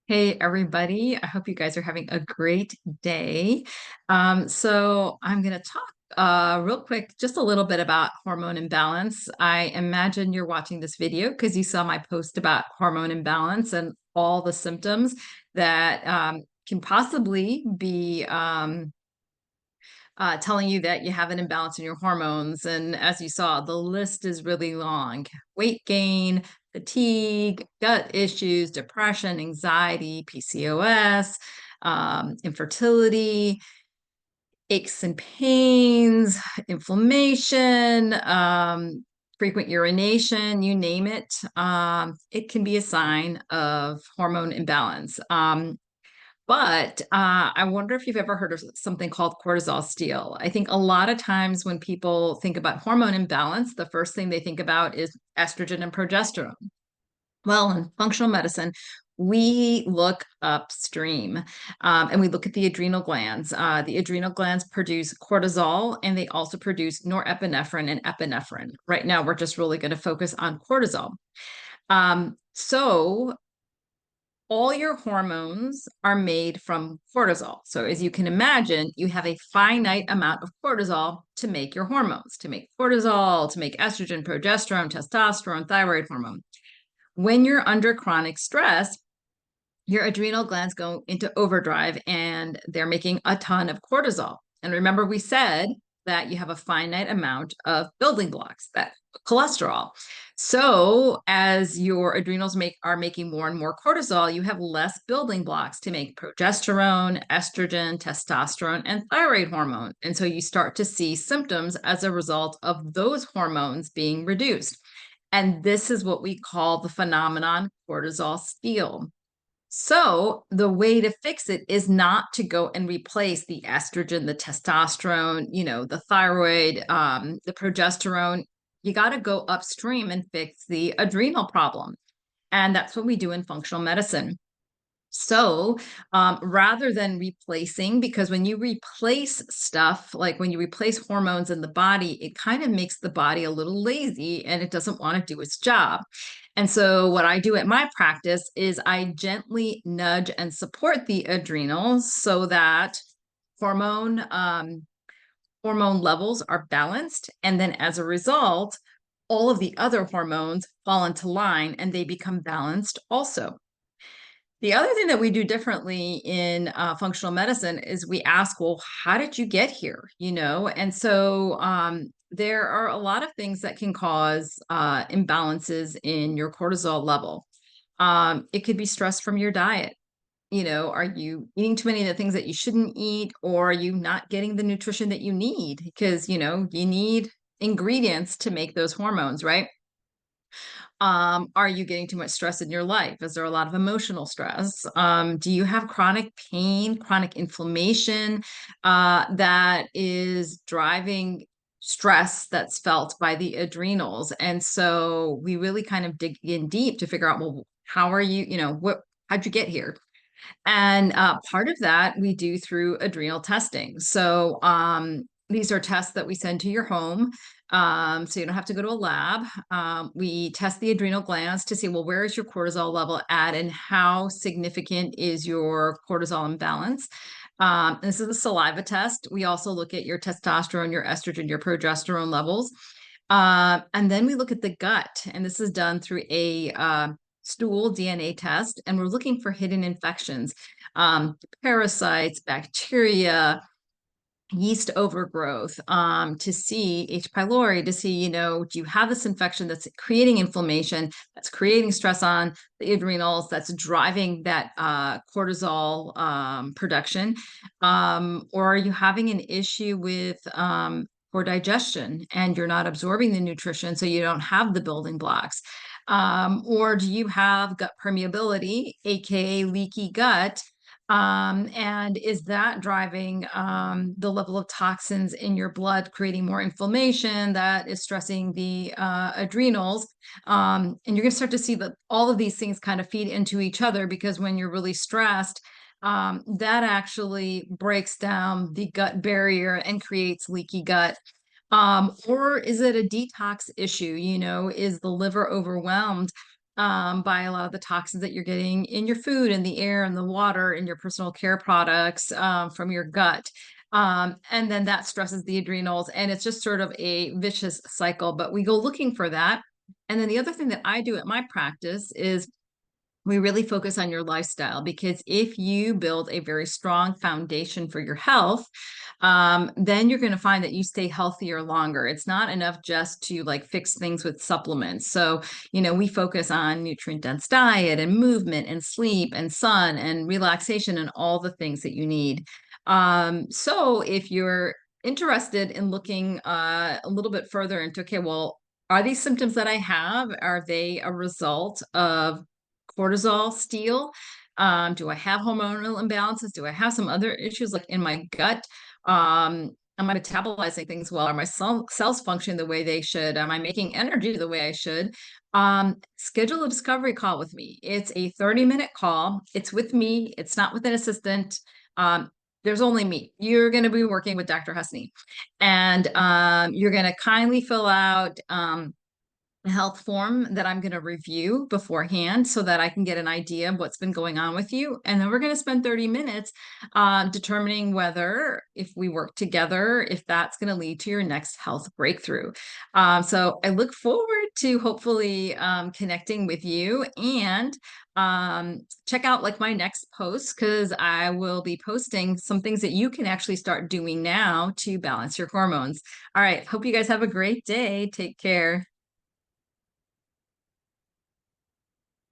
Hey everybody, I hope you guys are having a great day. So I'm going to talk real quick, just a little bit about hormone imbalance. I imagine you're watching this video because you saw my post about hormone imbalance and all the symptoms that can possibly be telling you that you have an imbalance in your hormones. And as you saw, the list is really long. Weight gain, fatigue, gut issues, depression, anxiety, PCOS, infertility, aches and pains, inflammation, frequent urination, you name it. It can be a sign of hormone imbalance. But I wonder if you've ever heard of something called cortisol steal. I think a lot of times when people think about hormone imbalance, the first thing they think about is estrogen and progesterone. Well, in functional medicine, we look upstream and we look at the adrenal glands. The adrenal glands produce cortisol and they also produce norepinephrine and epinephrine. Right now, we're just really going to focus on cortisol. So all your hormones are made from cortisol. So as you can imagine, you have a finite amount of cortisol to make your hormones, to make cortisol, to make estrogen, progesterone, testosterone, thyroid hormone. When you're under chronic stress, your adrenal glands go into overdrive and they're making a ton of cortisol. And remember, we said that you have a finite amount of building blocks, that cholesterol. So as your adrenals are making more and more cortisol, you have less building blocks to make progesterone, estrogen, testosterone, and thyroid hormone. And so you start to see symptoms as a result of those hormones being reduced. And this is what we call the phenomenon cortisol steal. So the way to fix it is not to go and replace the estrogen, the testosterone, the thyroid, the progesterone. You got to go upstream and fix the adrenal problem. And that's what we do in functional medicine. So rather than replacing, because when you replace stuff, like when you replace hormones in the body, it kind of makes the body a little lazy and it doesn't want to do its job. And so what I do at my practice is I gently nudge and support the adrenals so that hormone hormone levels are balanced. And then as a result, all of the other hormones fall into line and they become balanced also. The other thing that we do differently in functional medicine is we ask, well, how did you get here? And so there are a lot of things that can cause imbalances in your cortisol level. It could be stress from your diet. Are you eating too many of the things that you shouldn't eat, or are you not getting the nutrition that you need? Because, you need ingredients to make those hormones, right? Are you getting too much stress in your life? Is there a lot of emotional stress? Do you have chronic pain, chronic inflammation that is driving stress that's felt by the adrenals? And so we really kind of dig in deep to figure out, well, how are you, how'd you get here? And part of that we do through adrenal testing. So these are tests that we send to your home. So you don't have to go to a lab. We test the adrenal glands to see, well, where is your cortisol level at and how significant is your cortisol imbalance? This is a saliva test. We also look at your testosterone, your estrogen, your progesterone levels. And then we look at the gut, and this is done through a stool DNA test, and we're looking for hidden infections, parasites, bacteria, yeast overgrowth, to see H. pylori, to see, do you have this infection that's creating inflammation, that's creating stress on the adrenals, that's driving that cortisol production, or are you having an issue with poor digestion and you're not absorbing the nutrition, so you don't have the building blocks? Or do you have gut permeability, aka leaky gut? And is that driving the level of toxins in your blood, creating more inflammation that is stressing the adrenals? And you're going to start to see that all of these things kind of feed into each other, because when you're really stressed, that actually breaks down the gut barrier and creates leaky gut. Or is it a detox issue? Is the liver overwhelmed? by a lot of the toxins that you're getting in your food and the air and the water and your personal care products from your gut. And then that stresses the adrenals, and it's just sort of a vicious cycle. But we go looking for that. And then the other thing that I do at my practice is we really focus on your lifestyle, because if you build a very strong foundation for your health, then you're going to find that you stay healthier longer. It's not enough just to like fix things with supplements. So, we focus on nutrient dense diet and movement and sleep and sun and relaxation and all the things that you need. So if you're interested in looking a little bit further into, okay, well, are these symptoms that I have, are they a result of cortisol steal? Do I have hormonal imbalances? Do I have some other issues like in my gut? Am I metabolizing things well? Are my cells functioning the way they should? Am I making energy the way I should? Schedule a discovery call with me. It's a 30-minute call. It's with me. It's not with an assistant. There's only me. You're going to be working with Dr. Husney, and you're going to kindly fill out a health form that I'm going to review beforehand so that I can get an idea of what's been going on with you. And then we're going to spend 30 minutes determining whether, if we work together, if that's going to lead to your next health breakthrough. So I look forward to hopefully connecting with you, and check out like my next post, because I will be posting some things that you can actually start doing now to balance your hormones. All right. Hope you guys have a great day. Take care.